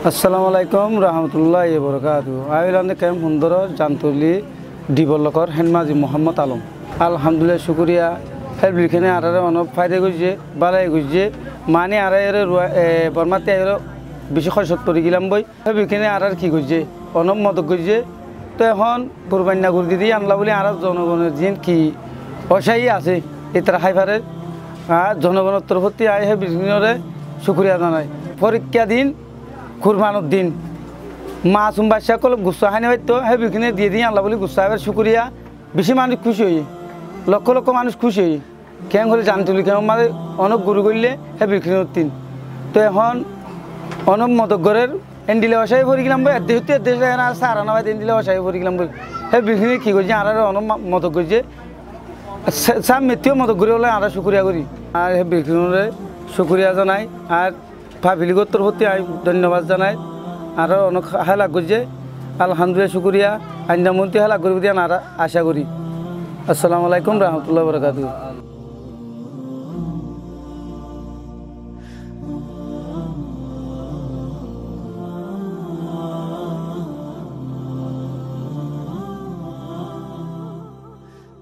আসসালামু আলাইকুম রহমতুল্লাহি বরকাতুহু আইলান্ডে কেম সুন্দর জান্তলি ডিবলকর হেনমাজি মোহাম্মদ আলম আলহামদুলিল্লাহ শুকরিয়া হেলবিলখানে আরারে অনেক ফায়দা করছে বালাই করছে মানে আড়াইরে বর্মাতে আরো বেশি খরচ করে গেলাম বই হেলবিলখানে আরার কি করছে অনেক মদত করছে তো এখন কোরবান্না করে দিদি আনলা বলে আর জনগণের জিন কি অসাই আছে এটার হাইফারের জনগণের তরফতি আই হেলবিলখানে শুকরিয়া জানাই পরীক্ষা দিন কুরবানোর দিন মাসুম বাদশাহ কল গুসা হানি হয়তো হেবিখানে দিয়ে দিয়ে আল্লাহ বলি গুসা এবার শুক্রিয়া বেশি মানুষ খুশি হই লক্ষ লক্ষ মানুষ খুশি হই কেন করে জানতুলি কেন মানে অনেক গুরু করলে হেবিখানের দিন তো এখন অনেক মদগরের এন্ডিলে অসাই ভরি গেলাম বই দেহতে দেশে সারা না এন্ডিলে অসাই ভরি গেলাম বই হেবিখানে কী করছে আর অনেক মদক করছে সব মেথিও মদক করে হলে আর শুক্রিয়া করি আর হেবিখানের শুক্রিয়া জানাই আর ফাফিলিগর তরফতি ধন্যবাদ জানাই আরও অনেক হেলা করছে আলহামদুলিল্লাহ শুক্রিয়া আইনমন্ত্রী হেলা করবি দিয়ে আর আশা করি আসসালামু আলাইকুম রহমতুল্লাহ বরকাতুহু।